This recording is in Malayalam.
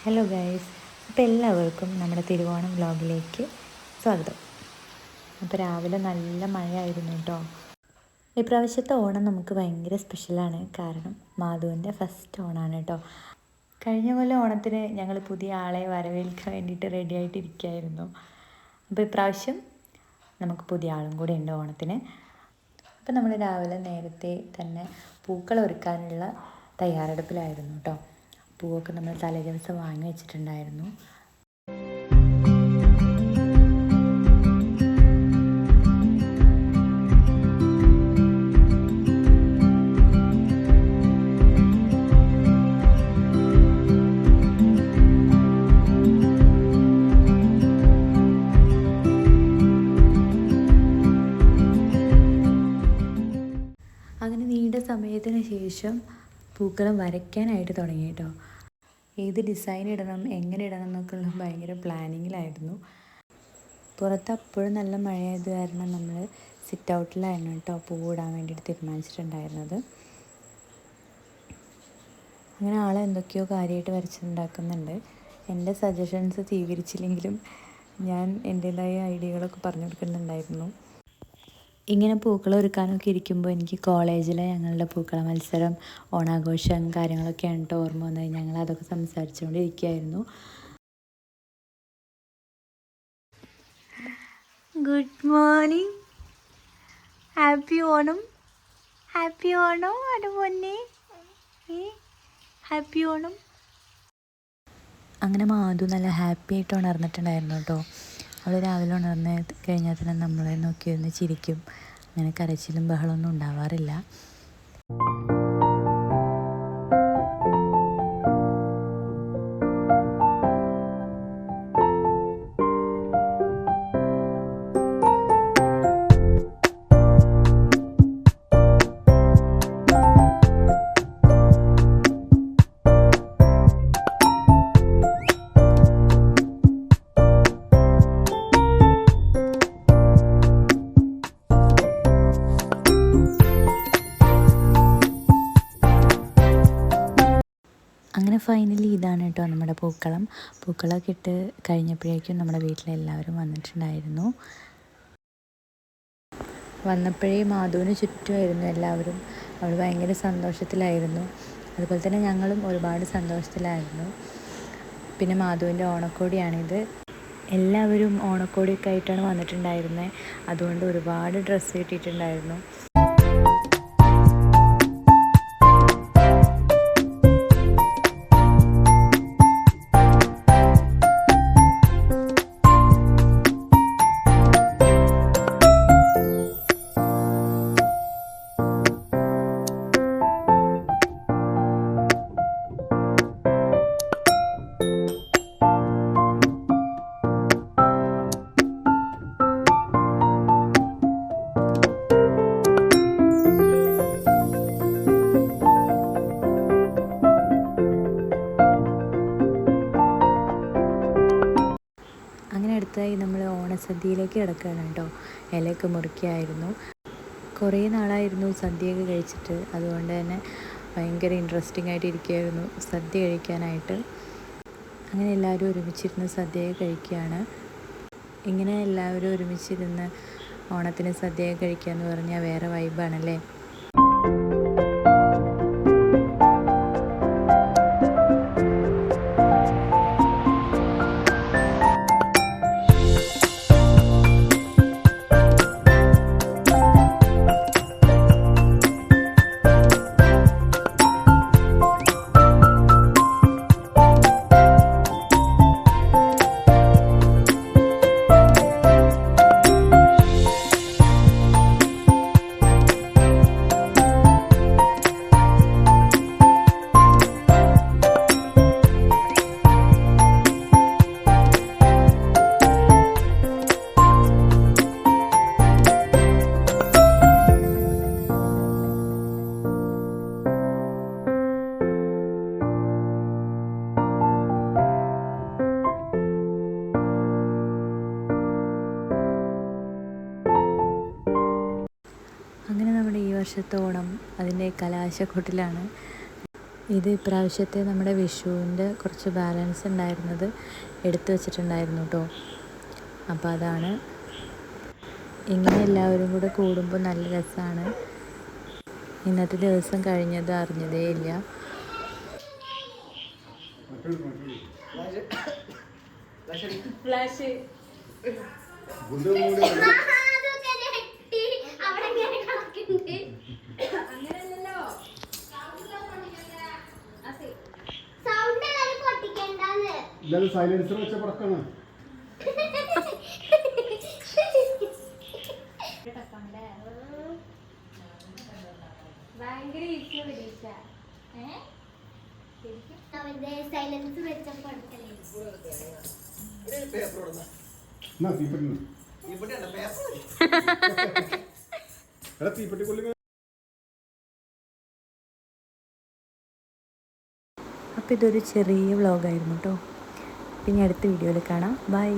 ഹലോ ഗൈസ്, അപ്പോൾ എല്ലാവർക്കും നമ്മുടെ തിരുവോണം വ്ലോഗിലേക്ക് സ്വാഗതം. അപ്പോൾ രാവിലെ നല്ല മഴയായിരുന്നു കേട്ടോ. ഇപ്രാവശ്യത്തെ ഓണം നമുക്ക് ഭയങ്കര സ്പെഷ്യലാണ്. കാരണം മാധുവിൻ്റെ ഫസ്റ്റ് ഓണമാണ് കേട്ടോ. കഴിഞ്ഞ കൊല്ലം ഓണത്തിന് ഞങ്ങൾ പുതിയ ആളെ വരവേൽക്കാൻ വേണ്ടിയിട്ട് റെഡി ആയിട്ടിരിക്കുകയായിരുന്നു. അപ്പോൾ ഇപ്രാവശ്യം നമുക്ക് പുതിയ ആളും കൂടി ഉണ്ട് ഓണത്തിന്. അപ്പോൾ നമ്മൾ രാവിലെ നേരത്തെ തന്നെ പൂക്കൾ ഒരുക്കാനുള്ള തയ്യാറെടുപ്പിലായിരുന്നു കേട്ടോ. പൂവൊക്കെ നമ്മൾ തലേ ദിവസം വാങ്ങി വെച്ചിട്ടുണ്ടായിരുന്നു. അങ്ങനെ നീണ്ട സമയത്തിന് ശേഷം പൂക്കളം വരയ്ക്കാനായിട്ട് തുടങ്ങി കേട്ടോ. ഏത് ഡിസൈൻ ഇടണം, എങ്ങനെ ഇടണം എന്നൊക്കെയുള്ള ഭയങ്കര പ്ലാനിങ്ങിലായിരുന്നു. പുറത്ത് അപ്പോഴും നല്ല മഴയായത് കാരണം നമ്മൾ സിറ്റ് ഔട്ടിലായിരുന്നു കേട്ടോ പൂവിടാൻ വേണ്ടിയിട്ട് തീരുമാനിച്ചിട്ടുണ്ടായിരുന്നത്. അങ്ങനെ ആളെ എന്തൊക്കെയോ കാര്യമായിട്ട് വരച്ചിട്ടുണ്ടാക്കുന്നുണ്ട്. എൻ്റെ സജഷൻസ് സ്വീകരിച്ചില്ലെങ്കിലും ഞാൻ എൻ്റേതായ ഐഡിയകളൊക്കെ പറഞ്ഞു കൊടുക്കുന്നുണ്ടായിരുന്നു. ഇങ്ങനെ പൂക്കൾ ഒരുക്കാനൊക്കെ ഇരിക്കുമ്പോൾ എനിക്ക് കോളേജിലെ ഞങ്ങളുടെ പൂക്കള മത്സരം, ഓണാഘോഷം കാര്യങ്ങളൊക്കെയാണ് കേട്ടോ ഓർമ്മ വന്നത്. ഞങ്ങൾ അതൊക്കെ സംസാരിച്ചുകൊണ്ടിരിക്കുകയായിരുന്നു. Good morning, happy Onam, happy Onam അതുപോലെ ഹാപ്പി ഓണം. അങ്ങനെ മാധു നല്ല ഹാപ്പി ആയിട്ട് ഉണർന്നിട്ടുണ്ടായിരുന്നു കേട്ടോ. അവൾ രാവിലെ ഉണർന്ന് കഴിഞ്ഞാൽ തന്നെ നമ്മളെ നോക്കി ഒന്ന് ചിരിക്കും. അങ്ങനെ കരച്ചിലും ബഹളമൊന്നും ഉണ്ടാവാറില്ല. അങ്ങനെ ഫൈനലി ഇതാണ് കേട്ടോ നമ്മുടെ പൂക്കളമൊക്കെ ഇട്ട് കഴിഞ്ഞപ്പോഴേക്കും നമ്മുടെ വീട്ടിലെല്ലാവരും വന്നിട്ടുണ്ടായിരുന്നു. വന്നപ്പോഴേ മാധുവിന് ചുറ്റുമായിരുന്നു എല്ലാവരും. അവൾ ഭയങ്കര സന്തോഷത്തിലായിരുന്നു. അതുപോലെ തന്നെ ഞങ്ങളും ഒരുപാട് സന്തോഷത്തിലായിരുന്നു. പിന്നെ മാധുവിൻ്റെ ഓണക്കോടിയാണിത്. എല്ലാവരും ഓണക്കോടിയൊക്കെ ആയിട്ടാണ് വന്നിട്ടുണ്ടായിരുന്നത്. അതുകൊണ്ട് ഒരുപാട് ഡ്രസ്സ് കിട്ടിയിട്ടുണ്ടായിരുന്നു. അങ്ങനെ അടുത്തായി നമ്മൾ ഓണസദ്യയിലേക്ക് കിടക്കുകയാണ് കേട്ടോ. ഇലയൊക്കെ മുറിക്കുകയായിരുന്നു. കുറേ നാളായിരുന്നു സദ്യയൊക്കെ കഴിച്ചിട്ട്. അതുകൊണ്ട് തന്നെ ഭയങ്കര ഇൻട്രസ്റ്റിംഗ് ആയിട്ട് ഇരിക്കുകയായിരുന്നു സദ്യ കഴിക്കാനായിട്ട്. അങ്ങനെ എല്ലാവരും ഒരുമിച്ചിരുന്ന് സദ്യയൊക്കെ കഴിക്കുകയാണ്. ഇങ്ങനെ എല്ലാവരും ഒരുമിച്ചിരുന്ന് ഓണത്തിന് സദ്യയൊക്കെ കഴിക്കുക എന്ന് പറഞ്ഞാൽ വേറെ വൈബാണല്ലേ. അങ്ങനെ നമ്മുടെ ഈ വർഷത്തെ ഓണം അതിൻ്റെ കലാശക്കൊട്ടിലാണ്. ഇത് ഇപ്രാവശ്യത്തെ നമ്മുടെ വിഷുവിൻ്റെ കുറച്ച് ബാലൻസ് ഉണ്ടായിരുന്നത് എടുത്തു വച്ചിട്ടുണ്ടായിരുന്നു കേട്ടോ. അപ്പോൾ അതാണ്. ഇങ്ങനെ എല്ലാവരും കൂടെ കൂടുമ്പോൾ നല്ല രസമാണ്. ഇന്നത്തെ ദിവസം കഴിഞ്ഞത് അറിഞ്ഞതേ ഇല്ല. സൈലൻസർ വെച്ച പടക്കാണ്. സൈലൻസ് വെച്ചപ്പോൾ തീപ്പെട്ടി കൊല്ലി. അപ്പോൾ ഇതൊരു ചെറിയ വ്ളോഗായിരുന്നു കേട്ടോ. പിന്നെ അടുത്ത വീഡിയോയിൽ കാണാം. ബൈ.